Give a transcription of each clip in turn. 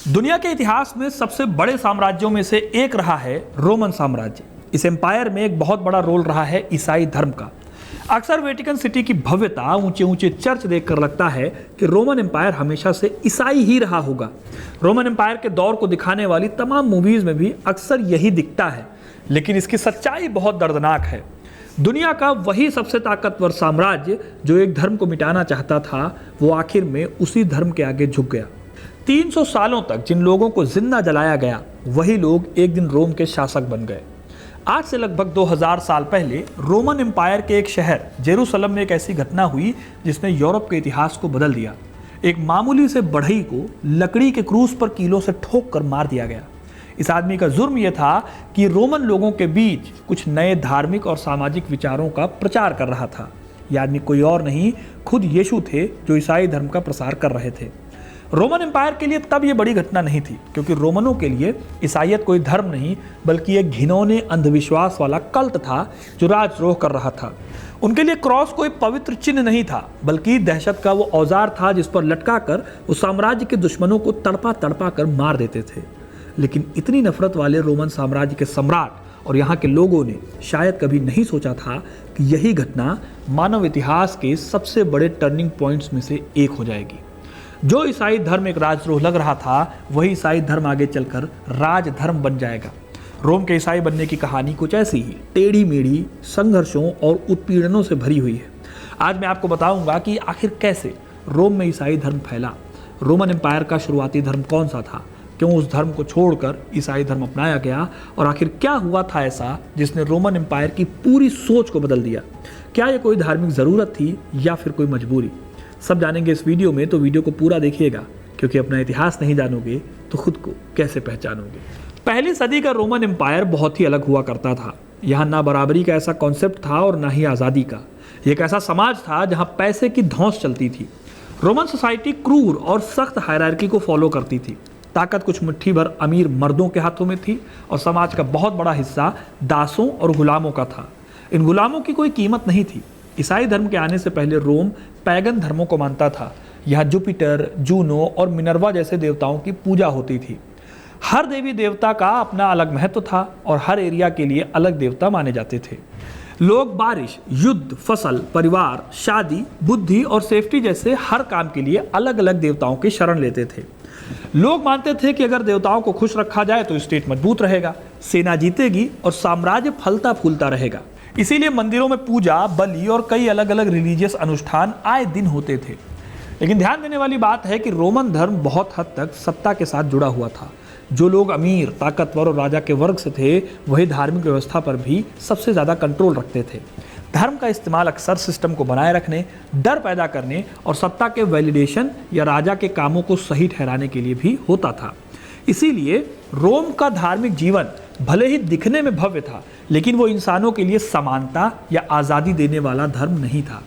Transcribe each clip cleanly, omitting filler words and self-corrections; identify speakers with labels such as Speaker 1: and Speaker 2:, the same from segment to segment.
Speaker 1: दुनिया के इतिहास में सबसे बड़े साम्राज्यों में से एक रहा है रोमन साम्राज्य। इस एम्पायर में एक बहुत बड़ा रोल रहा है ईसाई धर्म का। अक्सर वेटिकन सिटी की भव्यता, ऊंचे ऊंचे चर्च देखकर लगता है कि रोमन एम्पायर हमेशा से ईसाई ही रहा होगा। रोमन एम्पायर के दौर को दिखाने वाली तमाम मूवीज में भी अक्सर यही दिखता है, लेकिन इसकी सच्चाई बहुत दर्दनाक है। दुनिया का वही सबसे ताकतवर साम्राज्य जो एक धर्म को मिटाना चाहता था, वो आखिर में उसी धर्म के आगे झुक गया। 300 सालों तक जिन लोगों को जिंदा जलाया गया, वही लोग एक दिन रोम के शासक बन गए। आज से लगभग 2000 साल पहले रोमन एम्पायर के एक शहर जेरूसलम में एक ऐसी घटना हुई जिसने यूरोप के इतिहास को बदल दिया। एक मामूली से बढ़ई को लकड़ी के क्रूस पर कीलों से ठोक कर मार दिया गया। इस आदमी का जुर्म यह था कि रोमन लोगों के बीच कुछ नए धार्मिक और सामाजिक विचारों का प्रचार कर रहा था। यह आदमी कोई और नहीं, खुद यीशु थे, जो ईसाई धर्म का प्रसार कर रहे थे। रोमन एम्पायर के लिए तब यह बड़ी घटना नहीं थी, क्योंकि रोमनों के लिए ईसाईयत कोई धर्म नहीं बल्कि एक घिनौने अंधविश्वास वाला कल्ट था जो राजद्रोह कर रहा था। उनके लिए क्रॉस कोई पवित्र चिन्ह नहीं था, बल्कि दहशत का वो औजार था जिस पर लटका कर वो साम्राज्य के दुश्मनों को तड़पा तड़पा कर मार देते थे। लेकिन इतनी नफरत वाले रोमन साम्राज्य के सम्राट और यहाँ के लोगों ने शायद कभी नहीं सोचा था कि यही घटना मानव इतिहास के सबसे बड़े टर्निंग पॉइंट्स में से एक हो जाएगी। जो ईसाई धर्म एक राजद्रोह लग रहा था, वही ईसाई धर्म आगे चलकर राजधर्म बन जाएगा। रोम के ईसाई बनने की कहानी कुछ ऐसी ही टेढ़ी मेढ़ी संघर्षों और उत्पीड़नों से भरी हुई है। आज मैं आपको बताऊंगा कि आखिर कैसे रोम में ईसाई धर्म फैला, रोमन एम्पायर का शुरुआती धर्म कौन सा था, क्यों उस धर्म को छोड़कर ईसाई धर्म अपनाया गया, और आखिर क्या हुआ था ऐसा जिसने रोमन एम्पायर की पूरी सोच को बदल दिया। क्या ये कोई धार्मिक ज़रूरत थी या फिर कोई मजबूरी? सब जानेंगे इस वीडियो में, तो वीडियो को पूरा देखिएगा, क्योंकि अपना इतिहास नहीं जानोगे तो खुद को कैसे पहचानोगे। पहली सदी का रोमन एम्पायर बहुत ही अलग हुआ करता था। यहाँ ना बराबरी का ऐसा कॉन्सेप्ट था और ना ही आज़ादी का। एक ऐसा समाज था जहाँ पैसे की धौंस चलती थी। रोमन सोसाइटी क्रूर और सख्त हायरार्की को फॉलो करती थी। ताकत कुछ मुट्ठी भर अमीर मर्दों के हाथों में थी और समाज का बहुत बड़ा हिस्सा दासों और गुलामों का था। इन गुलामों की कोई कीमत नहीं थी। ईसाई धर्म के आने से पहले रोम पैगन धर्मों को मानता था। यहाँ जुपिटर, जूनो और मिनर्वा जैसे देवताओं की पूजा होती थी। हर देवी देवता का अपना अलग महत्व था और हर एरिया के लिए अलग देवता माने जाते थे। लोग बारिश, युद्ध, फसल, परिवार, शादी, बुद्धि और सेफ्टी जैसे हर काम के लिए अलग अलग देवताओं की शरण लेते थे। लोग मानते थे कि अगर देवताओं को खुश रखा जाए तो स्टेट मजबूत रहेगा, सेना जीतेगी और साम्राज्य फलता फूलता रहेगा। इसीलिए मंदिरों में पूजा, बलि और कई अलग अलग रिलीजियस अनुष्ठान आए दिन होते थे। लेकिन ध्यान देने वाली बात है कि रोमन धर्म बहुत हद तक सत्ता के साथ जुड़ा हुआ था। जो लोग अमीर, ताकतवर और राजा के वर्ग से थे, वही धार्मिक व्यवस्था पर भी सबसे ज़्यादा कंट्रोल रखते थे। धर्म का इस्तेमाल अक्सर सिस्टम को बनाए रखने, डर पैदा करने और सत्ता के वैलिडेशन या राजा के कामों को सही ठहराने के लिए भी होता था। इसीलिए रोम का धार्मिक जीवन भले ही दिखने में भव्य था, लेकिन वो इंसानों के लिए समानता या आज़ादी देने वाला धर्म नहीं था।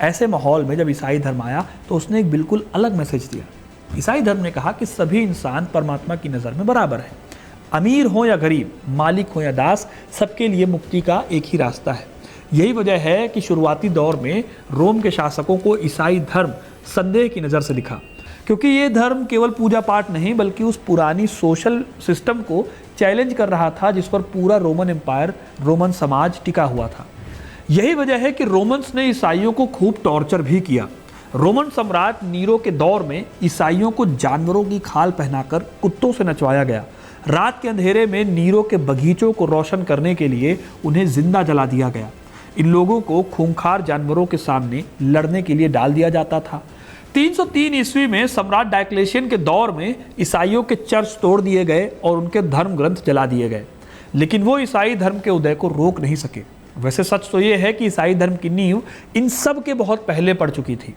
Speaker 1: ऐसे माहौल में जब ईसाई धर्म आया तो उसने एक बिल्कुल अलग मैसेज दिया। ईसाई धर्म ने कहा कि सभी इंसान परमात्मा की नज़र में बराबर हैं। अमीर हो या गरीब, मालिक हो या दास, सबके लिए मुक्ति का एक ही रास्ता है। यही वजह है कि शुरुआती दौर में रोम के शासकों को ईसाई धर्म संदेह की नज़र से दिखा, क्योंकि ये धर्म केवल पूजा पाठ नहीं बल्कि उस पुरानी सोशल सिस्टम को चैलेंज कर रहा था जिस पर पूरा रोमन एम्पायर, रोमन समाज टिका हुआ था। यही वजह है कि रोमन्स ने ईसाइयों को खूब टॉर्चर भी किया। रोमन सम्राट नीरो के दौर में ईसाइयों को जानवरों की खाल पहनाकर कुत्तों से नचवाया गया। रात के अंधेरे में नीरो के बगीचों को रोशन करने के लिए उन्हें जिंदा जला दिया गया। इन लोगों को खूंखार जानवरों के सामने लड़ने के लिए डाल दिया जाता था। 303 ईस्वी में सम्राट डायक्लेशियन के दौर में ईसाइयों के चर्च तोड़ दिए गए और उनके धर्म ग्रंथ जला दिए गए, लेकिन वो ईसाई धर्म के उदय को रोक नहीं सके। वैसे सच तो ये है कि ईसाई धर्म की नींव इन सब के बहुत पहले पड़ चुकी थी।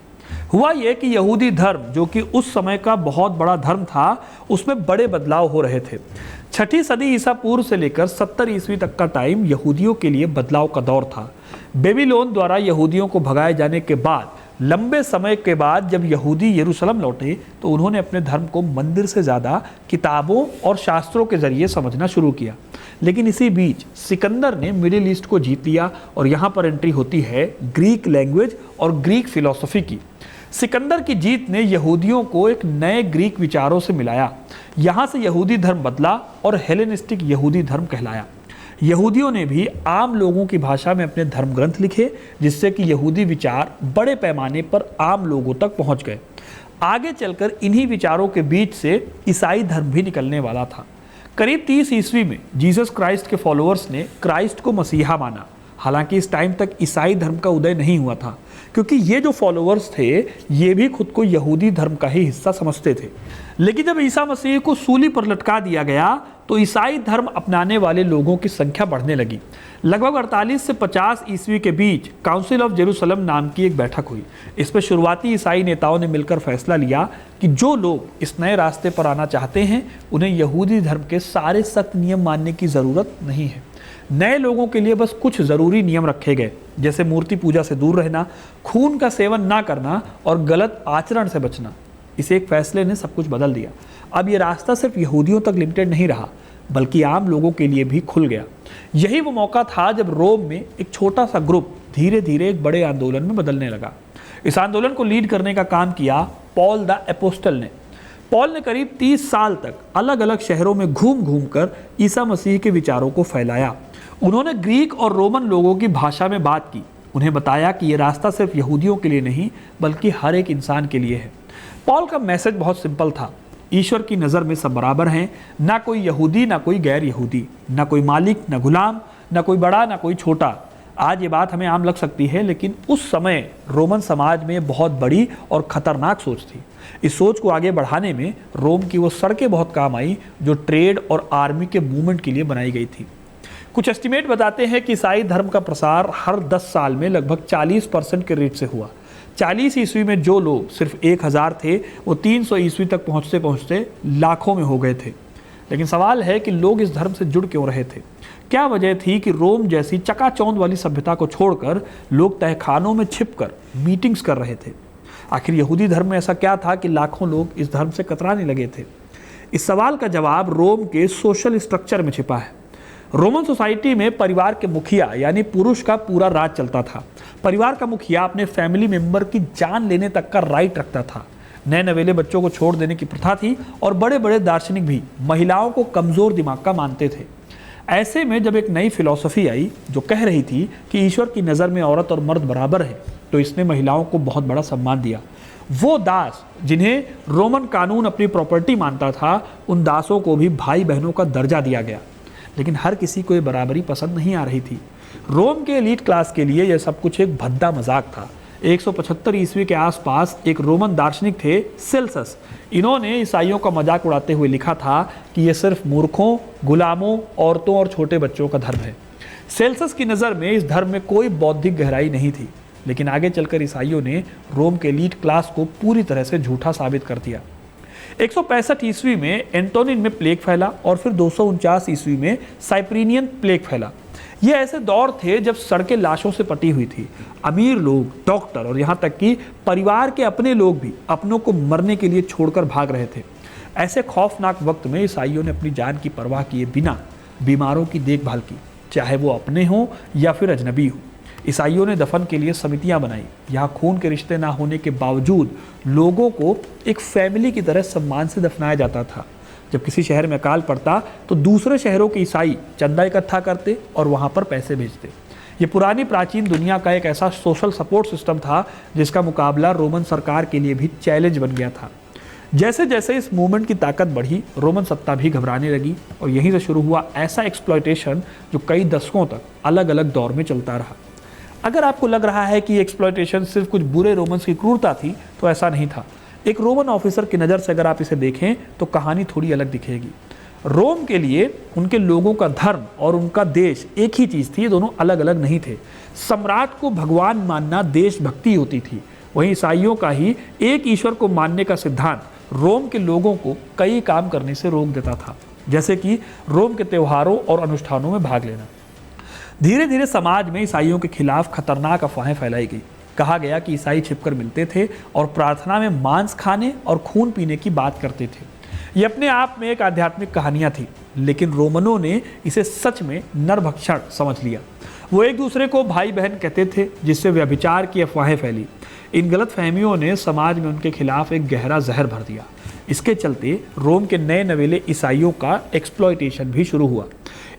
Speaker 1: हुआ ये कि यहूदी धर्म, जो कि उस समय का बहुत बड़ा धर्म था, उसमें बड़े बदलाव हो रहे थे। 6ठी सदी ईसा पूर्व से लेकर 70 ईस्वी तक का टाइम यहूदियों के लिए बदलाव का दौर था। बेबीलोन द्वारा यहूदियों को भगाए जाने के बाद लंबे समय के बाद जब यहूदी यरूशलेम लौटे तो उन्होंने अपने धर्म को मंदिर से ज़्यादा किताबों और शास्त्रों के जरिए समझना शुरू किया। लेकिन इसी बीच सिकंदर ने मिडिल ईस्ट को जीत लिया और यहाँ पर एंट्री होती है ग्रीक लैंग्वेज और ग्रीक फिलॉसफी की। सिकंदर की जीत ने यहूदियों को एक नए ग्रीक विचारों से मिलाया। यहाँ से यहूदी धर्म बदला और हेलेनिस्टिक यहूदी धर्म कहलाया। यहूदियों ने भी आम लोगों की भाषा में अपने धर्म ग्रंथ लिखे, जिससे कि यहूदी विचार बड़े पैमाने पर आम लोगों तक पहुंच गए। आगे चलकर इन्हीं विचारों के बीच से ईसाई धर्म भी निकलने वाला था। करीब 30 ईस्वी में जीसस क्राइस्ट के फॉलोअर्स ने क्राइस्ट को मसीहा माना। हालांकि इस टाइम तक ईसाई धर्म का उदय नहीं हुआ था, क्योंकि ये जो फॉलोअर्स थे ये भी खुद को यहूदी धर्म का ही हिस्सा समझते थे। लेकिन जब ईसा मसीह को सूली पर लटका दिया गया तो ईसाई धर्म अपनाने वाले लोगों की संख्या बढ़ने लगी। लगभग 48 से 50 ईस्वी के बीच काउंसिल ऑफ जेरूसलम नाम की एक बैठक हुई। इस पर शुरुआती ईसाई नेताओं ने मिलकर फैसला लिया कि जो लोग इस नए रास्ते पर आना चाहते हैं उन्हें यहूदी धर्म के सारे सख्त नियम मानने की ज़रूरत नहीं है। नए लोगों के लिए बस कुछ ज़रूरी नियम रखे गए, जैसे मूर्ति पूजा से दूर रहना, खून का सेवन ना करना और गलत आचरण से बचना। इस एक फैसले ने सब कुछ बदल दिया। अब ये रास्ता सिर्फ यहूदियों तक लिमिटेड नहीं रहा, बल्कि आम लोगों के लिए भी खुल गया। यही वो मौका था जब रोम में एक छोटा सा ग्रुप धीरे धीरे एक बड़े आंदोलन में बदलने लगा। इस आंदोलन को लीड करने का काम किया पॉल द एपोस्टल ने। पॉल ने करीब 30 साल तक अलग अलग शहरों में घूम घूम कर ईसा मसीह के विचारों को फैलाया। उन्होंने ग्रीक और रोमन लोगों की भाषा में बात की। उन्हें बताया कि ये रास्ता सिर्फ यहूदियों के लिए नहीं बल्कि हर एक इंसान के लिए है। पॉल का मैसेज बहुत सिंपल था। ईश्वर की नज़र में सब बराबर हैं, ना कोई यहूदी ना कोई गैर यहूदी, ना कोई मालिक ना गुलाम, ना कोई बड़ा ना कोई छोटा। आज ये बात हमें आम लग सकती है, लेकिन उस समय रोमन समाज में बहुत बड़ी और ख़तरनाक सोच थी। इस सोच को आगे बढ़ाने में रोम की वो सड़कें बहुत काम आई जो ट्रेड और आर्मी के मूवमेंट के लिए बनाई गई थी। कुछ एस्टिमेट बताते हैं कि ईसाई धर्म का प्रसार हर 10 साल में लगभग 40% के रेट से हुआ। 40 ईस्वी में जो लोग सिर्फ 1000 थे वो 300 ईस्वी तक पहुँचते पहुँचते लाखों में हो गए थे। लेकिन सवाल है कि लोग इस धर्म से जुड़ क्यों रहे थे? क्या वजह थी कि रोम जैसी चकाचौंध वाली सभ्यता को छोड़कर लोग तहखानों में छिपकर मीटिंग्स कर रहे थे? आखिर यहूदी धर्म में ऐसा क्या था कि लाखों लोग इस धर्म से कतराने लगे थे? इस सवाल का जवाब रोम के सोशल स्ट्रक्चर में छिपा है। रोमन सोसाइटी में परिवार के मुखिया यानी पुरुष का पूरा राज चलता था। परिवार का मुखिया अपने फैमिली मेंबर की जान लेने तक का राइट रखता था। नए नवेले बच्चों को छोड़ देने की प्रथा थी और बड़े बड़े दार्शनिक भी महिलाओं को कमज़ोर दिमाग का मानते थे। ऐसे में जब एक नई फिलॉसफी आई जो कह रही थी कि ईश्वर की नज़र में औरत और मर्द बराबर है, तो इसने महिलाओं को बहुत बड़ा सम्मान दिया। वो दास जिन्हें रोमन कानून अपनी प्रॉपर्टी मानता था, उन दासों को भी भाई बहनों का दर्जा दिया गया। लेकिन हर किसी को ये बराबरी पसंद नहीं आ रही थी। रोम के एलीट क्लास के लिए यह सब कुछ एक भद्दा मजाक था। 175 ईस्वी के आसपास एक रोमन दार्शनिक थे सेल्सस। इन्होंने ईसाइयों का मजाक उड़ाते हुए लिखा था कि यह सिर्फ मूर्खों, गुलामों, औरतों और छोटे बच्चों का धर्म है। सेल्सस की नज़र में इस धर्म में कोई बौद्धिक गहराई नहीं थी। लेकिन आगे चलकर ईसाइयों ने रोम के एलीट क्लास को पूरी तरह से झूठा साबित कर दिया। 165 ईस्वी में एंटोनिन में प्लेग फैला और फिर 249 ईस्वी में साइप्रिनियन प्लेग फैला। ये ऐसे दौर थे जब सड़कें लाशों से पटी हुई थी। अमीर लोग, डॉक्टर और यहाँ तक कि परिवार के अपने लोग भी अपनों को मरने के लिए छोड़कर भाग रहे थे। ऐसे खौफनाक वक्त में ईसाइयों ने अपनी जान की परवाह किए बिना बीमारों की देखभाल की, चाहे वो अपने हों या फिर अजनबी हो। ईसाइयों ने दफन के लिए समितियां बनाई। यहाँ खून के रिश्ते ना होने के बावजूद लोगों को एक फैमिली की तरह सम्मान से दफनाया जाता था। जब किसी शहर में अकाल पड़ता तो दूसरे शहरों के ईसाई चंदा इकट्ठा करते और वहाँ पर पैसे भेजते। ये पुरानी प्राचीन दुनिया का एक ऐसा सोशल सपोर्ट सिस्टम था जिसका मुकाबला रोमन सरकार के लिए भी चैलेंज बन गया था। जैसे जैसे इस मूवमेंट की ताकत बढ़ी, रोमन सत्ता भी घबराने लगी और यहीं से शुरू हुआ ऐसा एक्सप्लॉयटेशन जो कई दशकों तक अलग अलग दौर में चलता रहा। अगर आपको लग रहा है कि एक्सप्लॉयटेशन सिर्फ कुछ बुरे रोमन्स की क्रूरता थी, तो ऐसा नहीं था। एक रोमन ऑफिसर की नज़र से अगर आप इसे देखें तो कहानी थोड़ी अलग दिखेगी। रोम के लिए उनके लोगों का धर्म और उनका देश एक ही चीज़ थी, ये दोनों अलग अलग नहीं थे। सम्राट को भगवान मानना देशभक्ति होती थी, वहीं ईसाइयों का ही एक ईश्वर को मानने का सिद्धांत रोम के लोगों को कई काम करने से रोक देता था, जैसे कि रोम के त्योहारों और अनुष्ठानों में भाग लेना। धीरे धीरे समाज में ईसाइयों के खिलाफ खतरनाक अफवाहें फैलाई गई। कहा गया कि ईसाई छिपकर मिलते थे और प्रार्थना में मांस खाने और खून पीने की बात करते थे। ये अपने आप में एक आध्यात्मिक कहानियाँ थी, लेकिन रोमनों ने इसे सच में नरभक्षण समझ लिया। वो एक दूसरे को भाई बहन कहते थे, जिससे व्यभिचार की अफवाहें फैली। इन गलत फहमियों ने समाज में उनके खिलाफ एक गहरा जहर भर दिया। इसके चलते रोम के नए नवेले ईसाइयों का एक्सप्लॉयटेशन भी शुरू हुआ।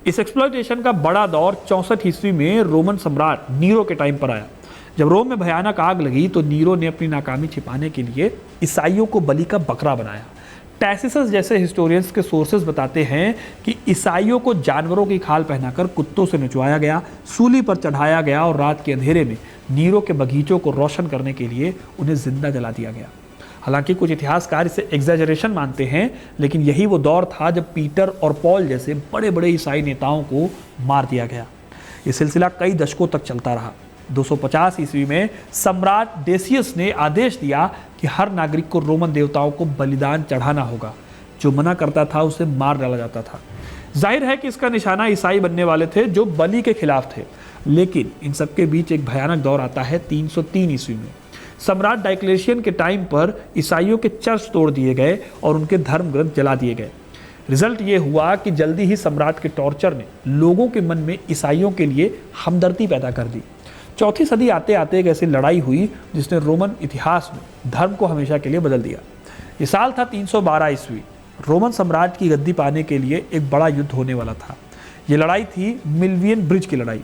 Speaker 1: इस एक्सप्लॉयटेशन का बड़ा दौर 64 ईस्वी में रोमन सम्राट नीरो के टाइम पर आया। जब रोम में भयानक आग लगी तो नीरो ने अपनी नाकामी छिपाने के लिए ईसाइयों को बलि का बकरा बनाया। टैसिसस जैसे हिस्टोरियंस के सोर्सेज बताते हैं कि ईसाइयों को जानवरों की खाल पहनाकर कुत्तों से नचवाया गया, सूली पर चढ़ाया गया और रात के अंधेरे में नीरो के बगीचों को रोशन करने के लिए उन्हें जिंदा जला दिया गया। हालांकि कुछ इतिहासकार इसे एग्जैजरेशन मानते हैं, लेकिन यही वो दौर था जब पीटर और पॉल जैसे बड़े बड़े ईसाई नेताओं को मार दिया गया। ये सिलसिला कई दशकों तक चलता रहा। 250 ईस्वी में सम्राट डेसियस ने आदेश दिया कि हर नागरिक को रोमन देवताओं को बलिदान चढ़ाना होगा। जो मना करता था उसे मार डाला जाता था। जाहिर है कि इसका निशाना ईसाई बनने वाले थे जो बलि के खिलाफ थे। लेकिन इन सबके बीच एक भयानक दौर आता है 303 ईस्वी में। सम्राट डायक्लेशियन के टाइम पर ईसाइयों के चर्च तोड़ दिए गए और उनके धर्म ग्रंथ जला दिए गए। रिजल्ट ये हुआ कि जल्दी ही सम्राट के टॉर्चर ने लोगों के मन में ईसाइयों के लिए हमदर्दी पैदा कर दी। चौथी सदी आते आते एक ऐसी लड़ाई हुई जिसने रोमन इतिहास में धर्म को हमेशा के लिए बदल दिया। ये साल था 312 ईस्वी। रोमन सम्राट की गद्दी पाने के लिए एक बड़ा युद्ध होने वाला था। ये लड़ाई थी मिल्वियन ब्रिज की लड़ाई।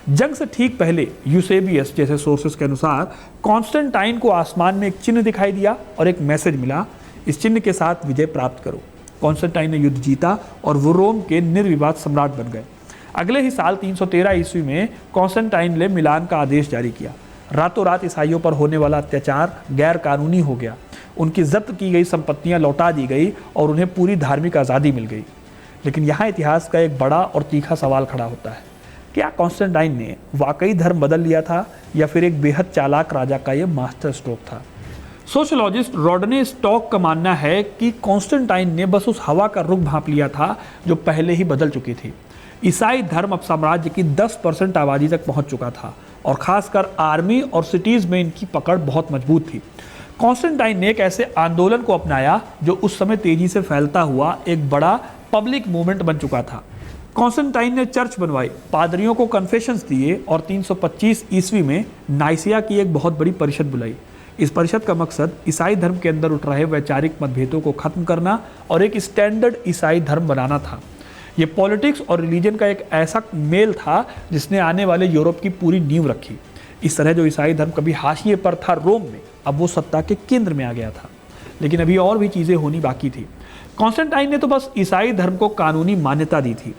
Speaker 1: जंग से ठीक पहले यूसेबियस जैसे सोर्सेस के अनुसार कॉन्स्टेंटाइन को आसमान में एक चिन्ह दिखाई दिया और एक मैसेज मिला, इस चिन्ह के साथ विजय प्राप्त करो। कॉन्स्टेंटाइन ने युद्ध जीता और वो रोम के निर्विवाद सम्राट बन गए। अगले ही साल 313 ईस्वी में कॉन्स्टेंटाइन ने मिलान का आदेश जारी किया। रातों रात ईसाइयों पर होने वाला अत्याचार गैर कानूनी हो गया। उनकी जब्त की गई संपत्तियां लौटा दी गई और उन्हें पूरी धार्मिक आज़ादी मिल गई। लेकिन यहाँ इतिहास का एक बड़ा और तीखा सवाल खड़ा होता है, क्या कॉन्स्टेंटाइन ने वाकई धर्म बदल लिया था या फिर एक बेहद चालाक राजा का यह मास्टर स्ट्रोक था? सोशलॉजिस्ट रॉडने स्टॉक का मानना है कि कॉन्स्टेंटाइन ने बस उस हवा का रुख भांप लिया था जो पहले ही बदल चुकी थी। ईसाई धर्म अब साम्राज्य की 10% आबादी तक पहुंच चुका था और खासकर आर्मी और सिटीज में इनकी पकड़ बहुत मजबूत थी। कॉन्स्टेंटाइन ने एक ऐसे आंदोलन को अपनाया जो उस समय तेजी से फैलता हुआ एक बड़ा पब्लिक मूवमेंट बन चुका था। कॉन्स्टेंटाइन ने चर्च बनवाई, पादरियों को कन्फेशंस दिए और 325 ईस्वी में नाइसिया की एक बहुत बड़ी परिषद बुलाई। इस परिषद का मकसद ईसाई धर्म के अंदर उठ रहे वैचारिक मतभेदों को खत्म करना और एक स्टैंडर्ड ईसाई धर्म बनाना था। ये पॉलिटिक्स और रिलीजन का एक ऐसा मेल था जिसने आने वाले यूरोप की पूरी नींव रखी। इस तरह जो ईसाई धर्म कभी हाशिए पर था रोम में, अब वो सत्ता के केंद्र में आ गया था। लेकिन अभी और भी चीज़ें होनी बाकी थी। कॉन्स्टेंटाइन ने तो बस ईसाई धर्म को कानूनी मान्यता दी थी।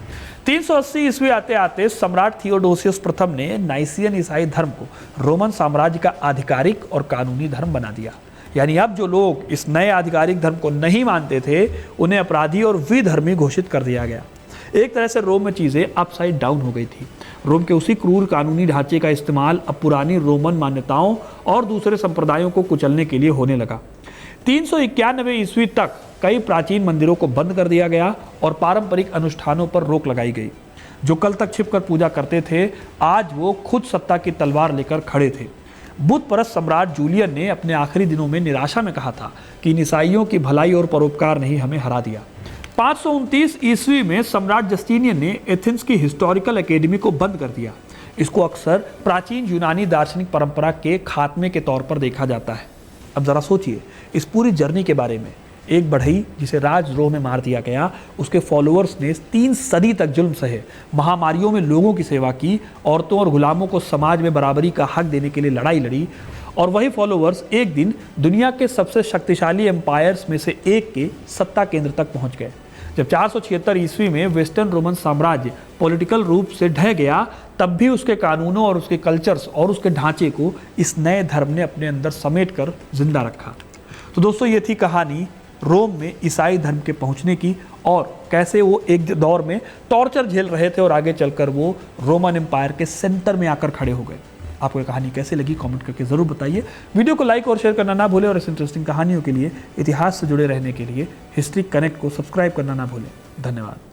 Speaker 1: 380 ईस्वी आते आते सम्राट थियोडोसियस प्रथम ने नाइसियन ईसाई धर्म को रोमन साम्राज्य का आधिकारिक और कानूनी धर्म बना दिया। यानी अब जो लोग इस नए आधिकारिक धर्म को नहीं मानते थे उन्हें अपराधी और विधर्मी घोषित कर दिया गया। एक तरह से रोम में चीज़ें अपसाइड डाउन हो गई थी। रोम के उसी क्रूर कानूनी ढांचे का इस्तेमाल अब पुरानी रोमन मान्यताओं और दूसरे संप्रदायों को कुचलने के लिए होने लगा। 391 ईस्वी तक कई प्राचीन मंदिरों को बंद कर दिया गया और पारंपरिक अनुष्ठानों पर रोक लगाई गई। जो कल तक छिपकर पूजा करते थे, आज वो खुद सत्ता की तलवार लेकर खड़े थे। बुत परस्त सम्राट जूलियन ने अपने आखिरी दिनों में निराशा में कहा था कि इन ईसाइयों की भलाई और परोपकार ने ही हमें हरा दिया। 529 ईस्वी में सम्राट जस्टिनियन ने एथेंस की हिस्टोरिकल एकेडमी को बंद कर दिया। इसको अक्सर प्राचीन यूनानी दार्शनिक परंपरा के खात्मे के तौर पर देखा जाता है। अब जरा सोचिए इस पूरी जर्नी के बारे में। एक बढ़ई जिसे राजद्रोह में मार दिया गया, उसके फॉलोअर्स ने 3 सदी तक जुल्म सहे, महामारियों में लोगों की सेवा की, औरतों और गुलामों को समाज में बराबरी का हक देने के लिए लड़ाई लड़ी, और वही फॉलोअर्स एक दिन दुनिया के सबसे शक्तिशाली एम्पायर्स में से एक के सत्ता केंद्र तक पहुंच गए। जब 476 ईस्वी में वेस्टर्न रोमन साम्राज्य पॉलिटिकल रूप से ढह गया, तब भी उसके कानूनों और उसके कल्चर्स और उसके ढांचे को इस नए धर्म ने अपने अंदर समेट कर जिंदा रखा। तो दोस्तों, ये थी कहानी रोम में ईसाई धर्म के पहुंचने की और कैसे वो एक दौर में टॉर्चर झेल रहे थे और आगे चलकर वो रोमन एम्पायर के सेंटर में आकर खड़े हो गए। आपको ये कहानी कैसे लगी कमेंट करके ज़रूर बताइए। वीडियो को लाइक और शेयर करना ना भूलें और इस इंटरेस्टिंग कहानियों के लिए, इतिहास से जुड़े रहने के लिए हिस्ट्री कनेक्ट को सब्सक्राइब करना ना भूलें। धन्यवाद।